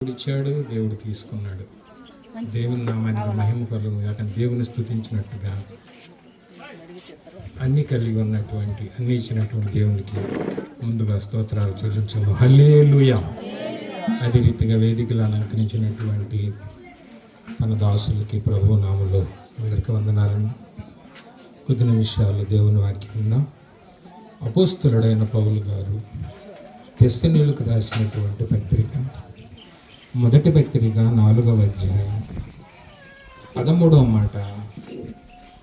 ఇచ్చాడు, దేవుడు తీసుకున్నాడు. దేవుని నామానికి మహిమ కలుగు కాక దేవుని స్తుతించినట్టుగా అన్ని కలిగి ఉన్నటువంటి అన్ని ఇచ్చినటువంటి దేవునికి ముందుగా స్తోత్రాలు చెల్లించము. హల్లెలూయా. అదే రీతిగా వేదికలు అలంకరించినటువంటి తన దాసులకి ప్రభు నామములో అందరికీ వందనాలండి. కొద్ది నిమిషాలు దేవుని వాక్యం విందాం. అపోస్తలుడైన పౌలు గారు తెస్సలోనికీయులకు రాసినటువంటి పత్రిక, మొదటి పత్రిక 4వ అధ్యాయం 13వ మాట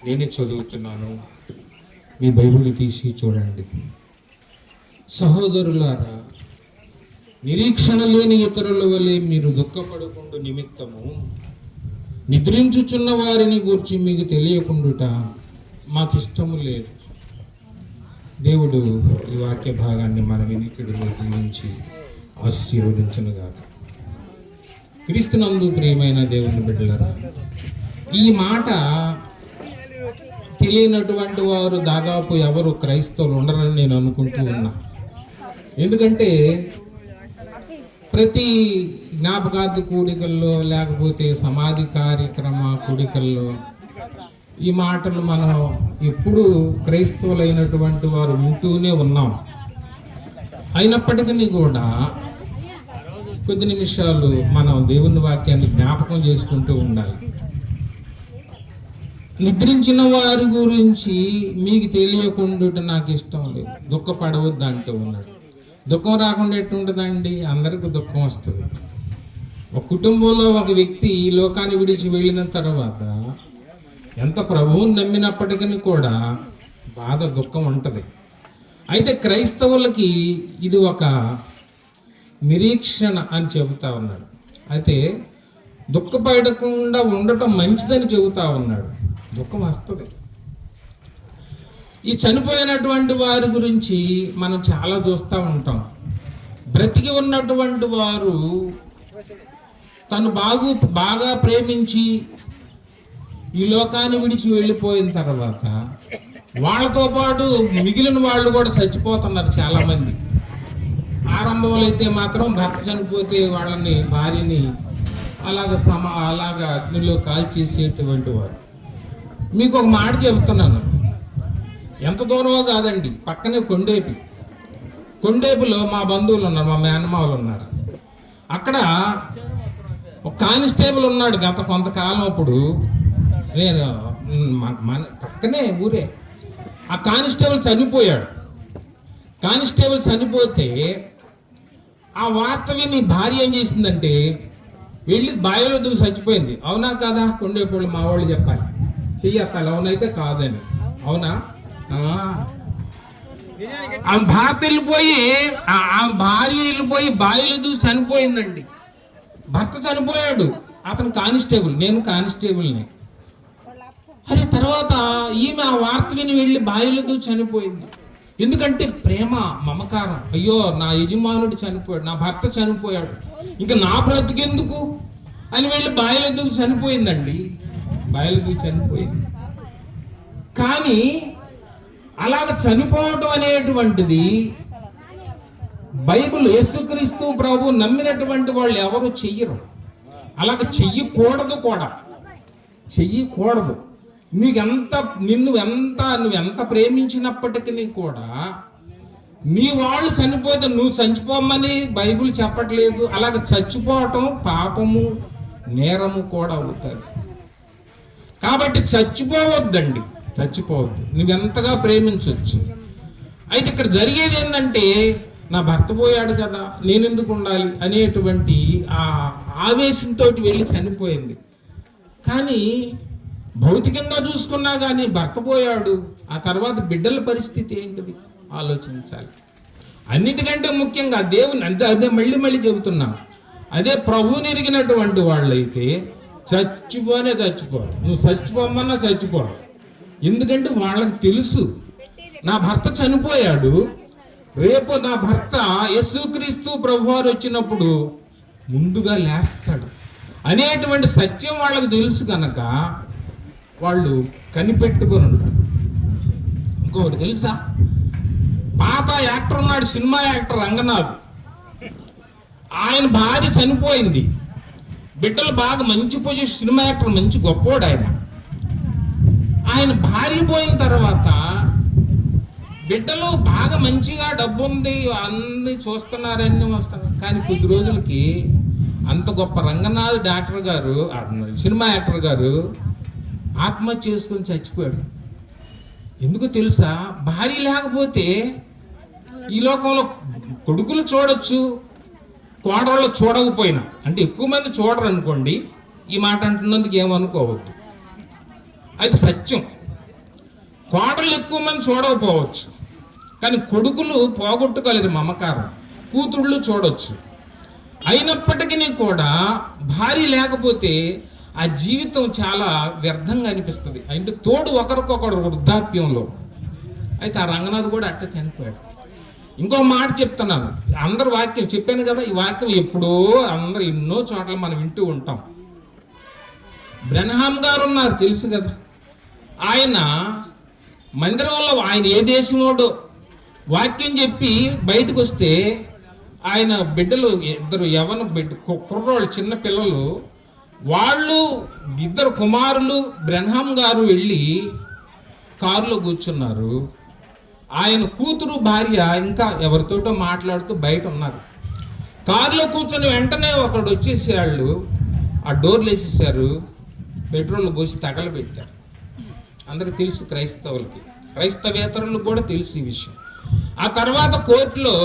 నేనే చదువుతున్నాను. మీ బైబిల్ తీసి చూడండి. సహోదరులారా, నిరీక్షణ లేని ఇతరుల వలె మీరు దుఃఖపడకుండా నిమిత్తము నిద్రించుచున్న వారిని గురించి మీకు తెలియకుండుట మాకిష్టము లేదు. దేవుడు ఈ వాక్య భాగాన్ని మన వినికిడిలో దీవించి ఆశీర్వదించునుగాక. క్రీస్తునందు ప్రియమైన దేవుని బిడ్డలారా, ఈ మాట తెలియనటువంటి వారు దాదాపు ఎవరు క్రైస్తవులు ఉండరని నేను అనుకుంటూ ఉన్నా. ఎందుకంటే ప్రతి జ్ఞాపకార్థ కూడికల్లో లేకపోతే సమాధి కార్యక్రమ కూడికల్లో ఈ మాటలు మనం ఎప్పుడు క్రైస్తవులైనటువంటి వారు వింటూనే ఉన్నాం. అయినప్పటికీ కూడా కొద్ది నిమిషాలు మనం దేవుని వాక్యాన్ని జ్ఞాపకం చేసుకుంటూ ఉండాలి. నిద్రించిన వారి గురించి మీకు తెలియకుండా నాకు ఇష్టం లేదు, దుఃఖపడవద్దు అంటూ ఉన్నాడు. దుఃఖం రాకుండా ఎట్టుంటుందండి? అందరికీ దుఃఖం వస్తుంది. ఒక కుటుంబంలో ఒక వ్యక్తి ఈ లోకాన్ని విడిచి వెళ్ళిన తర్వాత ఎంత ప్రభువుని నమ్మినప్పటికీ కూడా బాధ, దుఃఖం ఉంటుంది. అయితే క్రైస్తవులకి ఇది ఒక నిరీక్షణ అని చెబుతా ఉన్నాడు. అయితే దుఃఖపడకుండా ఉండటం మంచిదని చెబుతా ఉన్నాడు. దుఃఖం వస్తుంది. ఈ చనిపోయినటువంటి వారి గురించి మనం చాలా చూస్తూ ఉంటాం. బ్రతికి ఉన్నటువంటి వారు తను బాగా ప్రేమించి ఈ లోకాన్ని విడిచి వెళ్ళిపోయిన తర్వాత వాళ్ళతో పాటు మిగిలిన వాళ్ళు కూడా చచ్చిపోతున్నారు చాలామంది. ఆరంభంలో అయితే మాత్రం భర్త చనిపోతే వాళ్ళని, భార్యని అలాగా అగ్నిలో కాల్చేసేటువంటి వారు. మీకు ఒక మాట చెబుతున్నాను, ఎంత దూరమో కాదండి, పక్కనే కొండేపులో మా బంధువులు ఉన్నారు, మా మేనమావులు ఉన్నారు. అక్కడ ఒక కానిస్టేబుల్ ఉన్నాడు. గత కొంతకాలం అప్పుడు నేను మన పక్కనే ఊరే. ఆ కానిస్టేబుల్ చనిపోయాడు. కానిస్టేబుల్ చనిపోతే ఆ వార్త విని భార్య ఏం చేసిందంటే వెళ్ళి బావిలో దూసి చచ్చిపోయింది. అవునా కాదా? కొండేపూళ్ళు మా వాళ్ళు చెప్పాలి, చెయ్యాలి అవునైతే కాదని. అవునా? ఆ భార్య వెళ్ళిపోయి బావిలో దూసి చనిపోయిందండి. భర్త చనిపోయాడు, అతను కానిస్టేబుల్, నేను కానిస్టేబుల్ని. అరే తర్వాత ఈమె ఆ వార్త విని వెళ్ళి బావిలో దూసి చనిపోయింది. ఎందుకంటే ప్రేమ, మమకారం. అయ్యో నా యజమానుడు చనిపోయాడు, నా భర్త చనిపోయాడు, ఇంకా నా బ్రతుకెందుకు అని వెళ్ళి బావిలో దూకి చనిపోయిందండి. బావిలో దూకి చనిపోయింది. కానీ అలాగ చనిపోవటం అనేటువంటిది బైబిల్, యేసుక్రీస్తు ప్రభు నమ్మినటువంటి వాళ్ళు ఎవరు చెయ్యరు. అలాగ చెయ్యకూడదు కూడా, చెయ్యకూడదు. నువ్వెంత ప్రేమించినప్పటికీ కూడా నీ వాళ్ళు చనిపోతే నువ్వు చచ్చిపోమని బైబిల్ చెప్పట్లేదు. అలాగ చచ్చిపోవటం పాపము, నేరము కూడా అవుతుంది. కాబట్టి చచ్చిపోవద్దండి, చచ్చిపోవద్దు. నువ్వెంతగా ప్రేమించవచ్చు. అయితే ఇక్కడ జరిగేది ఏంటంటే, నా భర్త పోయాడు కదా, నేనెందుకు ఉండాలి అనేటువంటి ఆ ఆవేశంతో వెళ్ళి చనిపోయింది. కానీ భౌతికంగా చూసుకున్నా కానీ భర్త పోయాడు, ఆ తర్వాత బిడ్డల పరిస్థితి ఏంటిది ఆలోచించాలి. అన్నిటికంటే ముఖ్యంగా దేవుని అదే మళ్ళీ చెబుతున్నా, అదే ప్రభువుని ఎరిగినటువంటి వాళ్ళైతే చచ్చిపోరు. నువ్వు చచ్చిపోమన్నా చచ్చిపోరు. ఎందుకంటే వాళ్ళకి తెలుసు నా భర్త చనిపోయాడు, రేపు నా భర్త యేసుక్రీస్తు ప్రభువారు వచ్చినప్పుడు ముందుగా లేస్తాడు అనేటువంటి సత్యం వాళ్ళకి తెలుసు కనుక వాళ్ళు కనిపెట్టుకొని ఉంటారు. ఇంకొకటి తెలుసా, పాత యాక్టర్ ఉన్నాడు, సినిమా యాక్టర్ రంగనాథ్. ఆయన భార్య చనిపోయింది, బిడ్డలు బాగా మంచి పొజిషన్, సినిమా యాక్టర్, మంచి గొప్పోడు ఆయన భార్య పోయిన తర్వాత బిడ్డలు బాగా మంచిగా డబ్బు ఉంది, అన్ని చూస్తున్నారన్నీ వస్తున్నారు. కానీ కొద్ది రోజులకి అంత గొప్ప రంగనాథ్ డాక్టర్ గారు, సినిమా యాక్టర్ గారు ఆత్మహత్య చేసుకొని చచ్చిపోయాడు. ఎందుకు తెలుసా? భార్య లేకపోతే ఈ లోకంలో కొడుకులు చూడొచ్చు, కోడళ్ళు చూడకపోయినా, అంటే ఎక్కువ మంది చూడరు అనుకోండి, ఈ మాట అంటున్నందుకు ఏమనుకోవద్దు, అది సత్యం. కోడళ్ళు ఎక్కువ మంది చూడకపోవచ్చు, కానీ కొడుకులు పోగొట్టుకోలేరు మమకారం, కూతుళ్ళు చూడొచ్చు. అయినప్పటికీ కూడా భార్య లేకపోతే ఆ జీవితం చాలా వ్యర్థంగా అనిపిస్తుంది. అంటే తోడు ఒకరికొకరు వృద్ధాప్యంలో. అయితే ఆ రంగనాథ్ కూడా అట్ట చనిపోయాడు. ఇంకో మాట చెప్తున్నాను, అందరు వాక్యం చెప్పాను కదా, ఈ వాక్యం ఎప్పుడో అందరు ఎన్నో చోట్ల మనం వింటూ ఉంటాం. బ్రెన్హామ్ గారు ఉన్నారు, తెలుసు కదా. ఆయన మందిరంలో, ఆయన ఏ దేశమోడో వాక్యం చెప్పి బయటకు వస్తే ఆయన బిడ్డలు ఇద్దరు యవన బిడ్డ కుర్రోళ్ళు, చిన్న పిల్లలు, వాళ్ళు ఇద్దరు కుమారులు బ్రెన్హామ్ గారు వెళ్ళి కారులో కూర్చున్నారు. ఆయన కూతురు భార్య ఇంకా ఎవరితోటో మాట్లాడుతూ బయట ఉన్నారు. కారులో కూర్చొని వెంటనే ఒకడు వచ్చేసి వాళ్ళు ఆ డోర్లు వేసేసారు, పెట్రోల్ పోసి తగలబెట్టారు. అందరికి తెలుసు, క్రైస్తవులకి, క్రైస్తవేతరులకు కూడా తెలుసు ఈ విషయం. ఆ తర్వాత కోర్టులో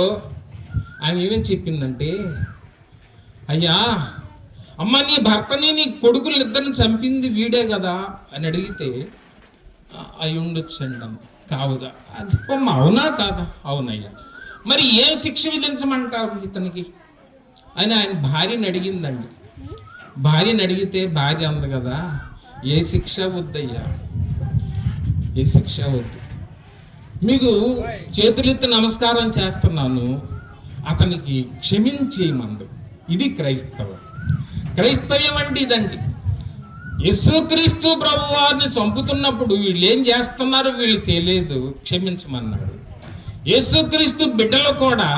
ఆయన ఏమేం చెప్పిందంటే, అయ్యా అమ్మ, నీ భర్తని నీ కొడుకులు ఇద్దరిని చంపింది వీడే కదా అని అడిగితే, అయి ఉండొచ్చండి అమ్మ. కావుదా? అది అవునా కాదా? అవునయ్యా. మరి ఏం శిక్ష విధించమంటారు ఇతనికి అని ఆయన భార్యని అడిగిందండి. భార్యని అడిగితే భార్య అంది కదా, ఏ శిక్ష వద్దయ్యా, ఏ శిక్ష వద్దు, మీకు చేతులెత్తి నమస్కారం చేస్తున్నాను, అతనికి క్షమించేయమందు. ఇది క్రైస్తవం. క్రైస్తవ్యం అంటే ఇదండి. యేసుక్రీస్తు ప్రభు వారిని చంపుతున్నప్పుడు వీళ్ళు ఏం చేస్తున్నారు వీళ్ళు తెలియదు, క్షమించమన్నాడు. యేసుక్రీస్తు బిడ్డలు కూడా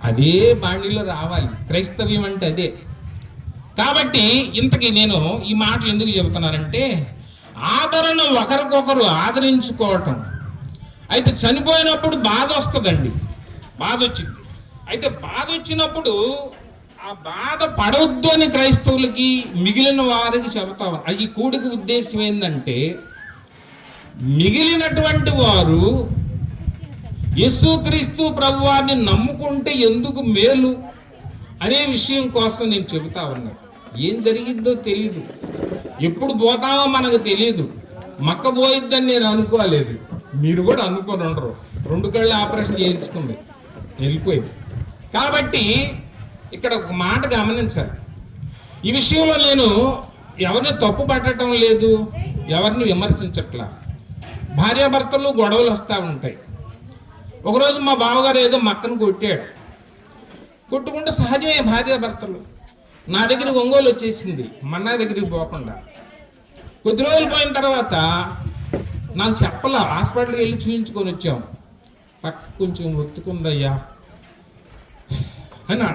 అదే బాణీలో రావాలి. క్రైస్తవ్యం అంటే అదే. కాబట్టి ఇంతకీ నేను ఈ మాటలు ఎందుకు చెబుతున్నానంటే, ఆదరణ ఒకరికొకరు ఆదరించుకోవటం. అయితే చనిపోయినప్పుడు బాధ వస్తుందండి, బాధ వచ్చింది. అయితే బాధ వచ్చినప్పుడు ఆ బాధ పడవద్దు అని క్రైస్తవులకి, మిగిలిన వారికి చెబుతాం. అది కూడిక ఉద్దేశం ఏంటంటే, మిగిలినటువంటి వారు యేసుక్రీస్తు ప్రభువారిని నమ్ముకుంటే ఎందుకు మేలు అనే విషయం కోసం నేను చెబుతా ఉన్నాను. ఏం జరిగిద్దో తెలియదు, ఎప్పుడు పోతామో మనకు తెలియదు. మక్క పోయిద్దని నేను అనుకోలేదు, మీరు కూడా అనుకొని ఉండరు. 2 కళ్ళు ఆపరేషన్ చేయించుకుంది, వెళ్ళిపోయింది. కాబట్టి ఇక్కడ ఒక మాట గమనించాలి. ఈ విషయంలో నేను ఎవరిని తప్పు పట్టడం లేదు, ఎవరిని విమర్శించట్లా. భార్యాభర్తలు గొడవలు వస్తూ ఉంటాయి. ఒకరోజు మా బావగారు ఏదో మక్కను కొట్టాడు. కొట్టుకుంటే సహజమే, భార్యాభర్తలు. నా దగ్గర ఒంగోలు వచ్చేసింది, మన్నా దగ్గరికి పోకుండా. కొద్ది రోజులు పోయిన తర్వాత నాకు చెప్పలా, హాస్పిటల్కి వెళ్ళి చూపించుకొని వచ్చాం. పక్క కొంచెం ఒత్తుకుందయ్యా అని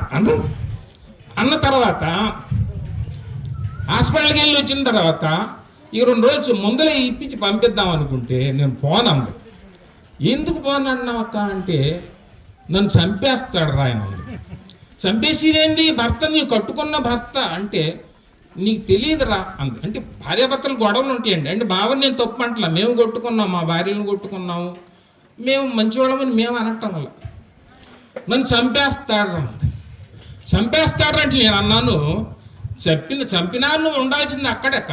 అన్న తర్వాత హాస్పిటల్కి వెళ్ళి వచ్చిన తర్వాత ఈ 2 రోజులు ముందలే ఇప్పించి పంపిద్దాం అనుకుంటే నేను ఫోన్ అంది. ఎందుకు ఫోన్ అన్నావక్క అంటే, నన్ను చంపేస్తాడు రా ఆయన. చంపేసేదేంది, భర్త నీవు కట్టుకున్న భర్త అంటే నీకు తెలియదురా అంది. అంటే భార్యాభర్తలు గొడవలు ఉంటాయండి. అంటే బావని నేను తప్పు అంటలా, మేము కొట్టుకున్నాం, మా భార్యలను కొట్టుకున్నాము, మేము మంచివాళ్ళమని మేము అనటం వల్ల నన్ను చంపేస్తాడు అంది. చంపేస్తాడంటే నేను అన్నాను, చంపినా నువ్వు ఉండాల్సింది అక్కడక,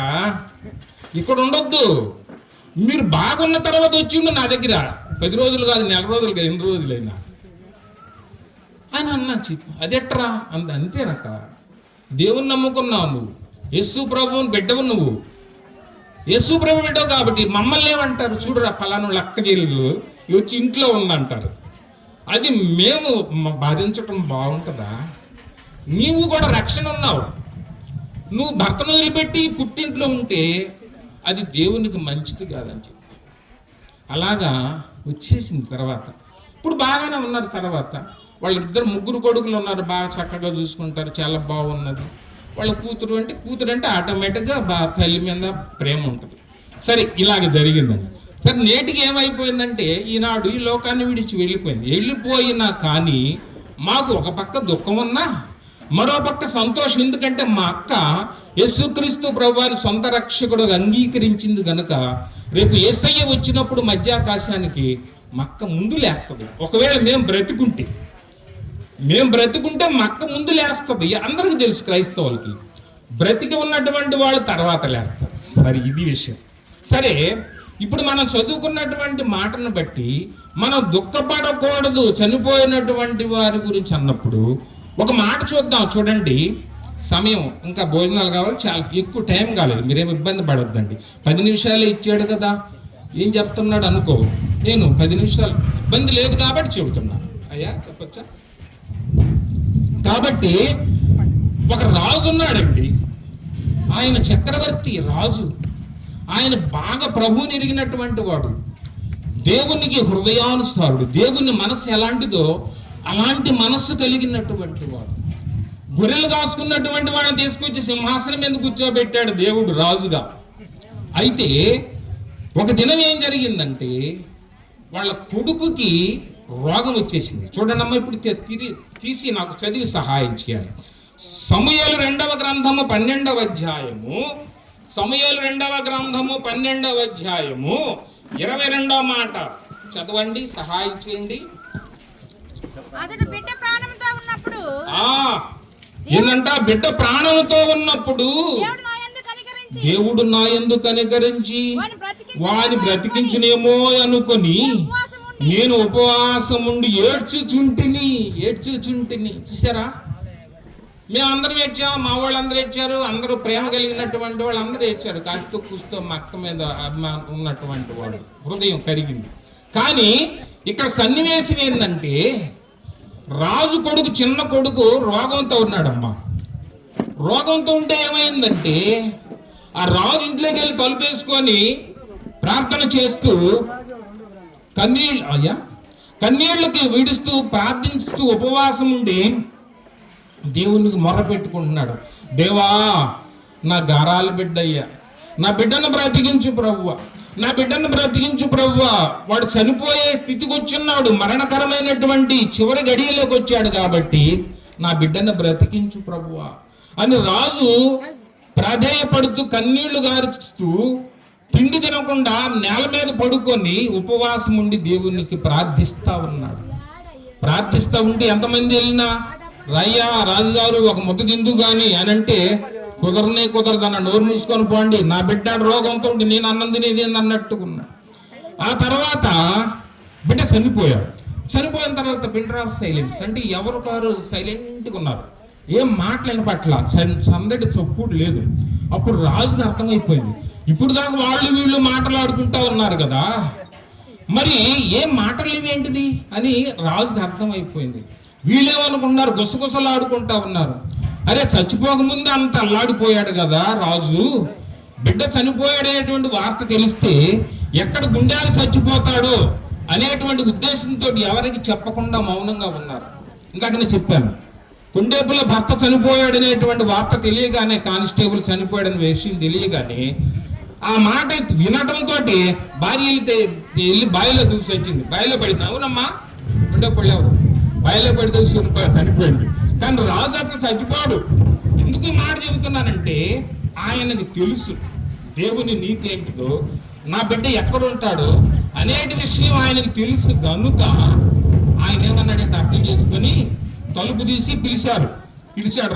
ఇక్కడ ఉండొద్దు. మీరు బాగున్న తర్వాత వచ్చిండు నా దగ్గర, 10 రోజులు కాదు, నెల రోజులు కాదు, 8 రోజులైనా అని అన్నా. చెప్పు అదెట్రా అంది. అంతేనక్క, దేవుని నమ్ముకున్నావు నువ్వు, యేసు ప్రభువుని బిడ్డవు నువ్వు, యేసు ప్రభు బిడ్డవు కాబట్టి మమ్మల్ని ఏమంటారు, చూడరా ఫలానా లక్కజీలు వచ్చి ఇంట్లో ఉందంటారు. అది మేము భరించటం బాగుంటుందా? నీవు కూడా రక్షణ ఉన్నావు, నువ్వు భర్తను వదిలిపెట్టి పుట్టింట్లో ఉంటే అది దేవునికి మంచిది కాదని చెప్పి అలాగా వచ్చేసింది. తర్వాత ఇప్పుడు బాగానే ఉన్నారు. తర్వాత వాళ్ళిద్దరు ముగ్గురు కొడుకులు ఉన్నారు, బాగా చక్కగా చూసుకుంటారు, చాలా బాగున్నది. వాళ్ళ కూతురు అంటే ఆటోమేటిక్గా తల్లి మీద ప్రేమ ఉంటుంది. సరే, ఇలాగ జరిగిందండి. సరే, నేటికి ఏమైపోయిందంటే ఈనాడు ఈ లోకాన్ని విడిచి వెళ్ళిపోయినా కానీ మాకు ఒక పక్క దుఃఖం ఉన్నా మరో పక్క సంతోషం. ఎందుకంటే మా అక్క యేసుక్రీస్తు ప్రభువాని సొంత రక్షకుడుగా అంగీకరించింది గనుక రేపు యేసయ్య వచ్చినప్పుడు మధ్యాకాశానికి మా అక్క ముందు లేస్తుంది. ఒకవేళ మేము బ్రతుకుంటే మా అక్క ముందు లేస్తుంది. అందరికీ తెలుసు, క్రైస్తవులకి బ్రతికి ఉన్నటువంటి వాళ్ళు తర్వాత లేస్తారు. సరే, ఇది విషయం. సరే, ఇప్పుడు మనం చదువుకున్నటువంటి మాటను బట్టి మనం దుఃఖపడకూడదు చనిపోయినటువంటి వారి గురించి అన్నప్పుడు ఒక మాట చూడండి. సమయం ఇంకా భోజనాలు కావాలి, చాలా ఎక్కువ టైం కాలేదు, మీరేం ఇబ్బంది పడొద్దండి. 10 నిమిషాలే ఇచ్చాడు కదా, ఏం చెప్తున్నాడు అనుకో. నేను 10 నిమిషాలు ఇబ్బంది లేదు కాబట్టి చెబుతున్నాను. అయ్యా చెప్పచ్చా? కాబట్టి ఒక రాజు ఉన్నాడండి, ఆయన చక్రవర్తి రాజు. ఆయన బాగా ప్రభువుని ఎరిగినటువంటి వాడు, దేవునికి హృదయానుసారుడు, దేవుని మనసు ఎలాంటిదో అలాంటి మనస్సు కలిగినటువంటి వాడు. గొర్రెలు కాసుకున్నటువంటి వాడిని తీసుకొచ్చి సింహాసనం మీద కూర్చోబెట్టాడు దేవుడు రాజుగా. అయితే ఒక దినం ఏం జరిగిందంటే వాళ్ళ కొడుకుకి రోగం వచ్చేసింది. చూడండి అమ్మ, ఇప్పుడు తీసి నాకు చదివి సహాయం చేయాలి. సమూయేలు 2వ గ్రంథము 12వ అధ్యాయము, సమూయేలు 2వ గ్రంథము 12వ అధ్యాయము 22వ మాట చదవండి, సహాయం చేయండి. ఏంటంట? బిడ్డ ప్రాణంతో ఉన్నప్పుడు దేవుడు నా యందు కనికరించి వాని బ్రతికించునేమో అనుకొని నేను ఉపవాసం ఉండి ఏడ్చుచుంటిని. చూసారా? మేమందరం ఏడ్చాము, మా వాళ్ళందరూ ఏడ్చారు, అందరూ ప్రేమ కలిగినటువంటి వాళ్ళు అందరూ ఏడ్చారు. కాస్తో కూస్తో మా అక్క మీద అభిమానం ఉన్నటువంటి వాడు హృదయం కరిగింది. కానీ ఇక్కడ సన్నివేశం ఏంటంటే రాజు కొడుకు, చిన్న కొడుకు రోగంతో ఉన్నాడమ్మా. రోగంతో ఉంటే ఏమైందంటే ఆ రాజు ఇంట్లోకి వెళ్ళి తలుపేసుకొని ప్రార్థన చేస్తూ కన్నీళ్ళకి విడుస్తూ ప్రార్థిస్తూ ఉపవాసం ఉండి దేవునికి మొర పెట్టుకుంటున్నాడు. దేవా, నా గారాల బిడ్డయ్యా, నా బిడ్డను బ్రతికించు ప్రభువా, నా బిడ్డను బ్రతికించు ప్రభువా. వాడు చనిపోయే స్థితికి వచ్చున్నాడు, మరణకరమైనటువంటి చివరి గడియలోకి వచ్చాడు కాబట్టి నా బిడ్డను బ్రతికించు ప్రభువా అని రాజు ప్రాధేయపడుతూ కన్నీళ్లు గారుస్తూ తిండి తినకుండా నేల మీద పడుకొని ఉపవాసం ఉండి దేవునికి ప్రార్థిస్తా ఉన్నాడు. ప్రార్థిస్తా ఉంటే ఎంతమంది వెళ్ళినా రయ్యా రాజుగారు ఒక ముద్ద తిందు గాని అని అంటే కుదరదన్న, నోరు మూసుకొని పోండి, నా బిడ్డ రోగంతో ఉండి నేను అన్నం తినేది అన్నట్టుకున్నా. ఆ తర్వాత బిడ్డ చనిపోయిన తర్వాత బిల్డర్ ఆఫ్ సైలెన్స్ అంటే ఎవరు కారు సైలెంట్గా ఉన్నారు, ఏం మాటలేని పట్ల సందడి చప్పుడు లేదు. అప్పుడు రాజుకి అర్థమైపోయింది, ఇప్పుడు దాకా వీళ్ళు మాట్లాడుకుంటా ఉన్నారు కదా, మరి ఏం మాటలు ఇవేంటిది అని రాజుకి అర్థమైపోయింది. వీళ్ళేమనుకున్నారు, గుసగుసలు ఆడుకుంటా ఉన్నారు. అరే, చచ్చిపోకముందు అంత అల్లాడిపోయాడు కదా రాజు, బిడ్డ చనిపోయాడనేటువంటి వార్త తెలిస్తే ఎక్కడ గుండెలు చచ్చిపోతాడో అనేటువంటి ఉద్దేశంతో ఎవరికి చెప్పకుండా మౌనంగా ఉన్నారు. ఇందాక నేను చెప్పాను, కుండేపుల భర్త చనిపోయాడనేటువంటి వార్త తెలియగానే, కానిస్టేబుల్ చనిపోయాడనే విషయం తెలియగానే ఆ మాట వినటంతో భార్య వెళ్ళి బావిలో దూసి వచ్చింది. బావిలో పడింది. అవునమ్మా, కుండేపుళ్ళు ఎవరు బావిలో పడితే చనిపోయింది. కానీ రాజు అట్లా చచ్చిపోడు. ఎందుకు ఈ మాట చెబుతున్నానంటే ఆయనకు తెలుసు దేవుని నీతి ఏంటిదో, నా బిడ్డ ఎక్కడుంటాడో అనేటి విషయం ఆయనకు తెలుసు గనుక ఆయన ఏమన్నాడంటే అర్థం చేసుకొని తలుపు తీసి పిలిచాడు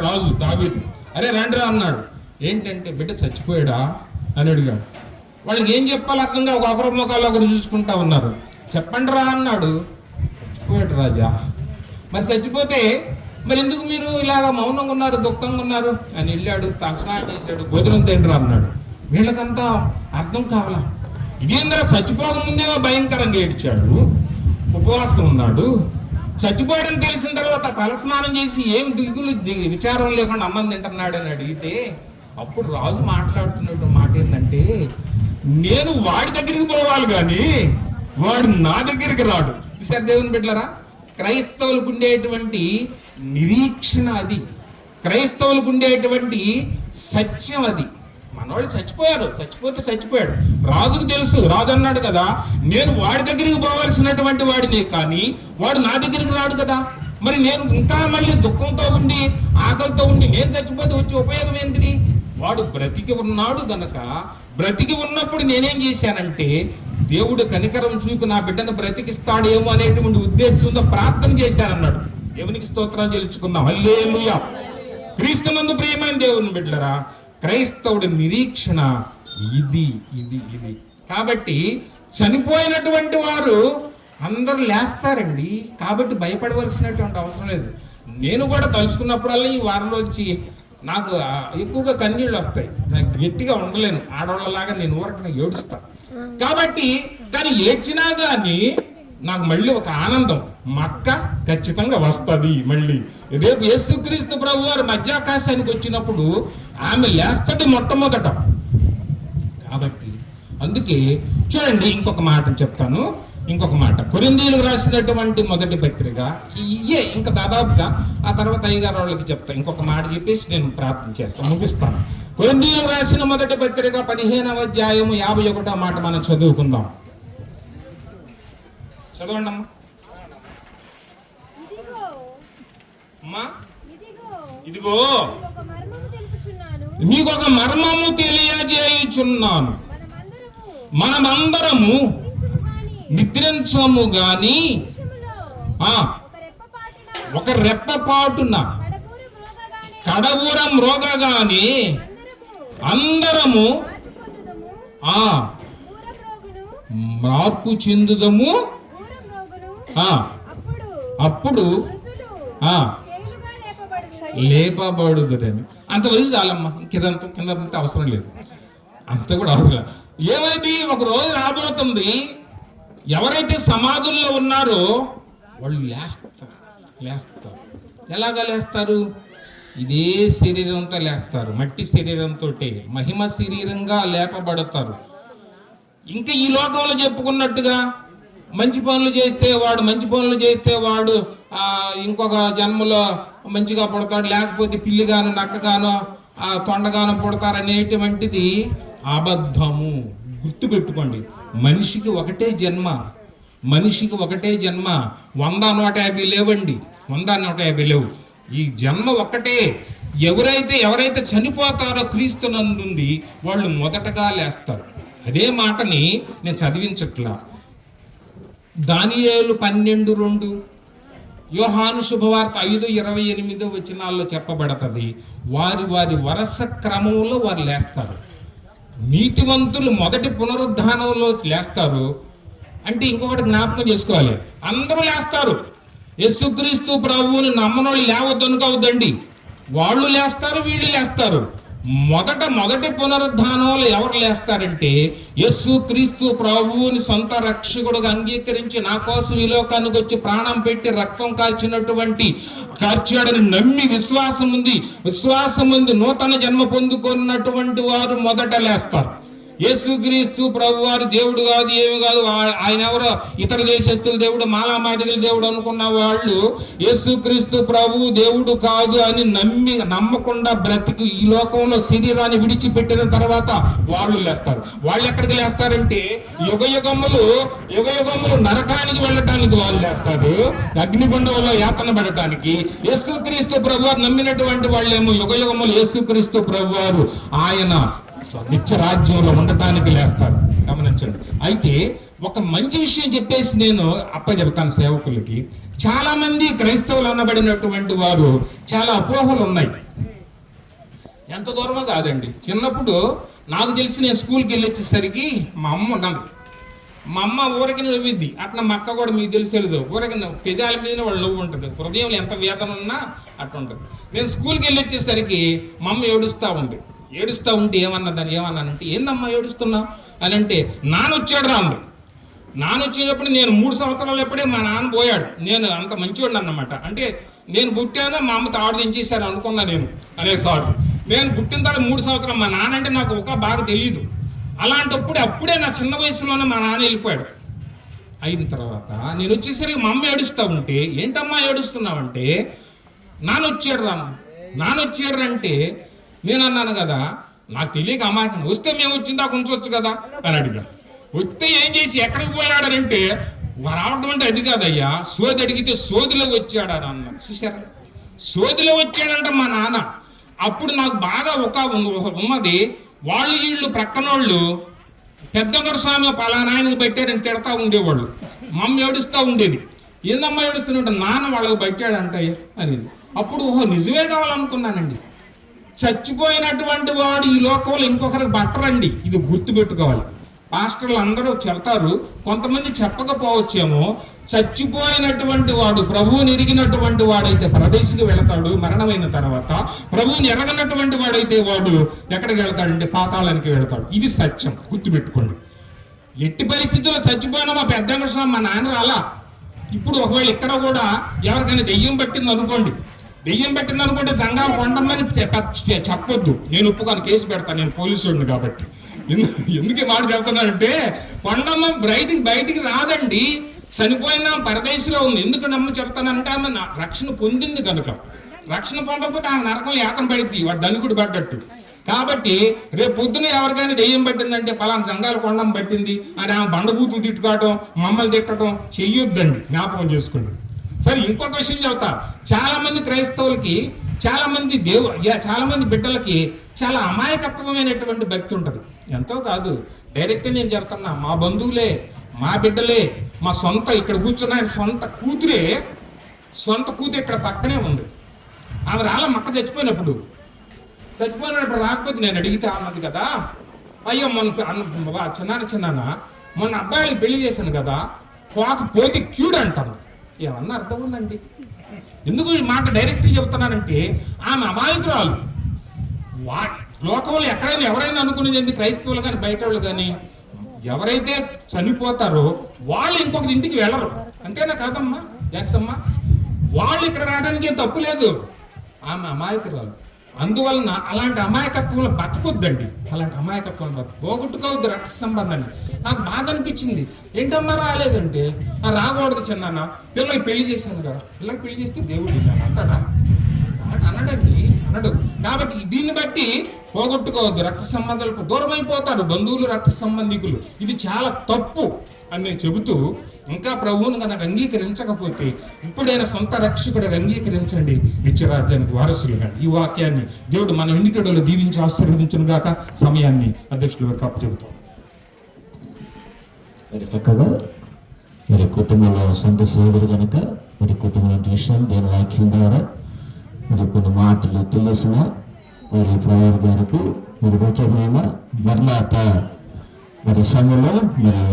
రాజు దావీదు. అరే రండిరా అన్నాడు. ఏంటంటే బిడ్డ చచ్చిపోయాడా అని అడిగాడు. వాళ్ళకి ఏం చెప్పాలి అర్థంగా ఒకరి ముఖాలు ఒకరు చూసుకుంటా ఉన్నారు. చెప్పండి రా అన్నాడు. చచ్చిపోయాడు రాజా. మరి చచ్చిపోతే మరి ఎందుకు మీరు ఇలాగ మౌనంగా ఉన్నారు, దుఃఖంగా ఉన్నారు అని వెళ్ళాడు, తలస్నానం చేశాడు, భోజనం తింటారు అన్నాడు. వీళ్ళకంతా అర్థం కావాలా, ఇదేంద్రా చచ్చిపోకముందేమో భయంకరంగా ఏడ్చాడు, ఉపవాసం ఉన్నాడు, చచ్చిపోయాడని తెలిసిన తర్వాత తలస్నానం చేసి ఏం దిగులు విచారం లేకుండా అన్నం తింటున్నాడు అని అడిగితే అప్పుడు రాజు మాట్లాడుతున్నట్టు మాట ఏంటంటే, నేను వాడి దగ్గరికి పోవాలి కానీ వాడు నా దగ్గరికి రాడు. చూసారు దేవుని బిడ్డలారా, క్రైస్తవులకు ఉండేటువంటి నిరీక్షణ అది, క్రైస్తవులకు ఉండేటువంటి సత్యం అది. మనవాళ్ళు చచ్చిపోయారు, చచ్చిపోతే చచ్చిపోయాడు. రాజుకు తెలుసు, రాజు అన్నాడు కదా, నేను వాడి దగ్గరికి పోవలసినటువంటి వాడిని, కానీ వాడు నా దగ్గరికి రాడు కదా. మరి నేను ఇంకా మళ్ళీ దుఃఖంతో ఉండి ఆకలితో ఉండి నేను చచ్చిపోతే వచ్చే ఉపయోగం ఏంటిది? వాడు బ్రతికి ఉన్నాడు గనక, బ్రతికి ఉన్నప్పుడు నేనేం చేశానంటే, దేవుడు కనికరం చూపి నా బిడ్డను బ్రతికిస్తాడేమో అనేటువంటి ఉద్దేశంతో ప్రార్థన చేశానన్నాడు. దేవునికి స్తోత్రం చెల్లించుకుందాం. హల్లెలూయా. క్రీస్తునందు ప్రియమైన దేవుని బిడ్డలారా, క్రైస్తవుడి నిరీక్షణ ఇది ఇది ఇది. కాబట్టి చనిపోయినటువంటి వారు అందరూ లేస్తారండి, కాబట్టి భయపడవలసినటువంటి అవసరం లేదు. నేను కూడా తలుచుకున్నప్పుడల్లా ఈ వారం రోజు నాకు ఎక్కువగా కన్నీళ్ళు వస్తాయి, నాకు గట్టిగా ఉండలేను, ఆడవాళ్ళలాగా నేను ఊరకనే ఏడుస్తా. కాబట్టి కానీ ఏడ్చినా కానీ నాకు మళ్ళీ ఒక ఆనందం, మక్క ఖచ్చితంగా వస్తుంది. మళ్ళీ రేపు యేసుక్రీస్తు ప్రభు వారు మధ్యాకాశానికి వచ్చినప్పుడు ఆమె లేస్తుంది మొట్టమొదట. కాబట్టి అందుకే చూడండి, ఇంకొక మాట చెప్తాను, ఇంకొక మాట. కొరింథీయులకు రాసినటువంటి మొదటి పత్రిక ఇయే ఇంకా దాదాపుగా, ఆ తర్వాత అయ్యగారు వాళ్ళకి చెప్తాను. ఇంకొక మాట చెప్పేసి నేను ప్రార్థన చేస్తాను, ముగిస్తాను. కొరింథీయులకు రాసిన మొదటి పత్రిక 15వ అధ్యాయము 51వ మాట మనం చదువుకుందాం. చదవండి అమ్మా. అమ్మా, ఇదిగో నీకొక మర్మము తెలియజేయుచున్నాను, మనమందరము నిద్రించము గాని ఒక రెప్పపాటున కడబూరం మ్రోగగాని అందరము మార్పు చెందుదము, అప్పుడు లేపబడుదురని. అంతవరకు చాలమ్మా, కిందంతా అవసరం లేదు, అంత కూడా అవసరం లేదు. ఏమైంది, ఒక రోజు రాబోతుంది, ఎవరైతే సమాధుల్లో ఉన్నారో వాళ్ళు లేస్తారు. ఎలాగా లేస్తారు? ఇదే శరీరంతో లేస్తారు, మట్టి శరీరంతో, మహిమ శరీరంగా లేపబడతారు. ఇంకా ఈ లోకంలో చెప్పుకున్నట్టుగా మంచి పనులు చేస్తే వాడు ఇంకొక జన్మలో మంచిగా పుడతాడు, లేకపోతే పిల్లిగాను నక్కగాను తొండగాను పుడతారు అనేటువంటిది అబద్ధము. గుర్తుపెట్టుకోండి, మనిషికి ఒకటే జన్మ, 100-150 లేవండి, 100-150 లేవు. ఈ జన్మ ఒక్కటే. ఎవరైతే చనిపోతారో క్రీస్తునందుండి వాళ్ళు మొదటగా లేస్తారు. అదే మాటని నేను చదివించట్లా. దానియేలు 12:2, యోహాను శుభవార్త 5:28 వచనాల్లో చెప్పబడుతుంది. వారి వరుస క్రమంలో వారు లేస్తారు. నీతివంతులు మొదటి పునరుద్ధానంలో లేస్తారు. అంటే ఇంకొకటి జ్ఞాపకం చేసుకోవాలి, అందరూ లేస్తారు. యేసుక్రీస్తు ప్రభువుని నమ్మనోళ్ళు లేవద్దు అనుకోవద్దండి, వాళ్ళు లేస్తారు, వీళ్ళు లేస్తారు. మొదటి పునరుద్ధానంలో ఎవరు లేస్తారంటే, యేసుక్రీస్తు ప్రభువుని సొంత రక్షకుడుగా అంగీకరించి నా కోసం ఈ లోకానికి వచ్చి ప్రాణం పెట్టి రక్తం కార్చాడని నమ్మి విశ్వాసం ఉంది నూతన జన్మ పొందుకున్నటువంటి వారు మొదట లేస్తారు. యేసుక్రీస్తు ప్రభు వారు దేవుడు కాదు, ఏమి కాదు, ఆయన ఎవరో ఇతర దేశస్తుల దేవుడు, మాలామాదిగల దేవుడు అనుకున్న వాళ్ళు యేసుక్రీస్తు ప్రభు దేవుడు కాదు అని నమ్మకుండా బ్రతికి ఈ లోకంలో శరీరాన్ని విడిచిపెట్టిన తర్వాత వాళ్ళు లేస్తారు. వాళ్ళు ఎక్కడికి లేస్తారంటే యుగయుగములు నరకానికి వెళ్ళటానికి వాళ్ళు లేస్తారు, అగ్నిగుండంలో యాతన పడటానికి. యేసుక్రీస్తు ప్రభు వారు నమ్మినటువంటి వాళ్ళేమో యుగయుగములు యేసుక్రీస్తు ప్రభు వారు ఆయన నిత్య రాజ్యంలో ఉండటానికి లేస్తారు. గమనించండి. అయితే ఒక మంచి విషయం చెప్పేసి నేను చెప్తాను సేవకులకి. చాలా మంది క్రైస్తవులు అనబడినటువంటి వారు చాలా అపోహలు ఉన్నాయి. ఎంత దూరమో కాదండి. చిన్నప్పుడు నాకు తెలిసి నేను స్కూల్కి వెళ్ళి వచ్చేసరికి మా అమ్మ ఊరికి నవ్విద్ది, అట్లా మా అక్క కూడా మీకు తెలిసేది ఊరికి పెదాల మీద వాళ్ళు నవ్వు ఉంటుంది, హృదయంలో ఎంత వేదన ఉన్నా అట్లా ఉంటుంది. నేను స్కూల్కి వెళ్ళి వచ్చేసరికి మా అమ్మ ఏడుస్తూ ఉంటే ఏమన్నానంటే, ఏందమ్మా ఏడుస్తున్నావు అని అంటే, నాన్న వచ్చేటప్పుడు నేను 3 సంవత్సరాలు ఎప్పుడే మా నాన్న పోయాడు, నేను అంత మంచివాడిని అన్నమాట. అంటే నేను పుట్టాను, మా అమ్మ తాడు దించేశారు అనుకున్నా నేను అనేకసార్లు. నేను పుట్టిన తర్వాత 3 సంవత్సరాలు మా నాన్న అంటే నాకు బాగా తెలియదు. అలాంటప్పుడు అప్పుడే నా చిన్న వయసులోనే మా నాన్న వెళ్ళిపోయాడు. అయిన తర్వాత నేను వచ్చేసరికి మా అమ్మ ఏడుస్తూ ఉంటే, ఏంటమ్మా ఏడుస్తున్నావంటే, నాన్న వచ్చాడు అంటే నేను అన్నాను కదా, నాకు తెలియక అమాయకం, వస్తే మేము వచ్చిందా ఉంచవచ్చు కదా అని అడిగా. వస్తే ఏం చేసి ఎక్కడికి పోయాడనంటే, రావడం అంటే అది కాదయ్యా, సోది అడిగితే సోదిలో వచ్చాడని అన్నారు. చూసారా, సోదిలో వచ్చాడంట మా నాన్న. అప్పుడు నాకు బాగా ఉన్నది, వాళ్ళు వీళ్ళు ప్రక్కన వాళ్ళు పెద్దంగర స్వామి పలానా ఆయనకు పెట్టారని తిడతా ఉండేవాళ్ళు. మమ్మీ ఏడుస్తూ ఉండేది, ఏందమ్మా ఏడుస్తున్నట్టు, నాన్న వాళ్ళకు పెట్టాడంట అనేది. అప్పుడు నిజమే కావాలనుకున్నానండి. చచ్చిపోయినటువంటి వాడు ఈ లోకంలో ఇంకొకరికి బట్టరండి, ఇది గుర్తుపెట్టుకోవాలి. పాస్టర్లు అందరూ చెప్తారు, కొంతమంది చెప్పకపోవచ్చేమో. చచ్చిపోయినటువంటి వాడు, ప్రభువుని ఎరిగినటువంటి వాడైతే పరదేశికి వెళతాడు మరణమైన తర్వాత. ప్రభువుని ఎరగనటువంటి వాడైతే వాడు ఎక్కడికి వెళతాడంటే పాతాళానికి వెళతాడు. ఇది సత్యం, గుర్తుపెట్టుకోండి. ఎట్టి పరిస్థితుల్లో చచ్చిపోయినా మా పెద్ద మా నాన్న రాలా. ఇప్పుడు ఒకవేళ ఇక్కడ కూడా ఎవరికైనా దెయ్యం పట్టింది అనుకుంటే జంగాలు కొండమని చెప్పొద్దు, నేను ఒప్పుకొని కేసు పెడతాను, నేను పోలీసుడిని కాబట్టి. ఎందుకు మాట చెప్తున్నానంటే, కొండమ్మ బయటికి రాదండి, చనిపోయిన పరదేశంలో ఉంది. ఎందుకు నమ్మ చెప్తానంటే, ఆమె రక్షణ పొందింది కనుక. రక్షణ పొందకపోతే ఆమె నరకం యాతన పడిద్ది, వాడు ధనికుడు పడ్డట్టు. కాబట్టి రేపు పొద్దున ఎవరికైనా దెయ్యం పట్టిందంటే, పలానా సంఘాలు కొండం పట్టింది అని ఆమె బండబూతులు తిట్టుకోవటం, మమ్మల్ని తిట్టడం చెయ్యొద్దండి, జ్ఞాపకం చేసుకోండి. సరే, ఇంకొక విషయం చెప్తా. చాలా మంది క్రైస్తవులకి, చాలా మంది బిడ్డలకి చాలా అమాయకత్వమైనటువంటి భక్తి ఉంటుంది. ఎంతో కాదు, డైరెక్ట్ నేను చెప్తున్నా, మా బంధువులే, మా బిడ్డలే, మా సొంత ఇక్కడ కూర్చున్న ఆయన సొంత కూతురు ఇక్కడ పక్కనే ఉంది. ఆమె రాళ్ళ మక్క చచ్చిపోయినప్పుడు రాకపోతే నేను అడిగితే అన్నది కదా, అయ్యో చిన్నాన్న మొన్న అబ్బాయికి పెళ్లి చేశాను కదా, పోతే క్యూడ్ అంటాను. ఏమన్నా అర్థం ఉందండి? ఎందుకు ఈ మాట డైరెక్ట్ చెబుతున్నానంటే, ఆమె అమాయకురాలు. లోకంలో ఎక్కడైనా ఎవరైనా అనుకునేది ఏంటి, క్రైస్తవులు కానీ బయట వాళ్ళు కానీ, ఎవరైతే చనిపోతారో వాళ్ళు ఇంకొకరి ఇంటికి వెళ్ళరు. అంతేనా కాదమ్మా జాక్సమ్మా? వాళ్ళు ఇక్కడ రావడానికి ఏం తప్పు లేదు, ఆమె అమాయకురాలు. అందువలన అలాంటి అమాయకత్వంలో బతకొద్దండి, పోగొట్టుకోవద్దు రక్త సంబంధాన్ని. నాకు బాధ అనిపించింది, ఏంటమ్మా రాలేదంటే, రాకూడదు చిన్నాన్న, పిల్లకి పెళ్లి చేశాను కదా, పిల్లకి పెళ్లి చేస్తే దేవుడు అంటాడా? అనడు. కాబట్టి దీన్ని బట్టి పోగొట్టుకోవద్దు, రక్త సంబంధాలకు దూరం అయిపోతారు బంధువులు, రక్త సంబంధికులు. ఇది చాలా తప్పు అని నేను చెబుతూ, ఇంకా ప్రభువును కనుక అంగీకరించకపోతే ఇప్పుడైనా సొంత రక్షకుడిగా అంగీకరించండి, నిత్యరాజ్యానికి వారసులు కానీ. ఈ వాక్యాన్ని దేవుడు మన ఎన్నికడలో దీవించి ఆశీర్వదించును గాక. సమయాన్ని అధ్యక్షుల వరకు అప్పచెబుతాం. మరి చక్కగా మరి కుటుంబంలో సొంత సోదరు కనుక మరి కుటుంబం విషయాలు దేని వాక్యం ద్వారా మరి కొన్ని మాటలు తెలిసిన మరి ప్రవర్ గారికి మరి వచ్చమైన మరణాత మరి సంఘంలో మరి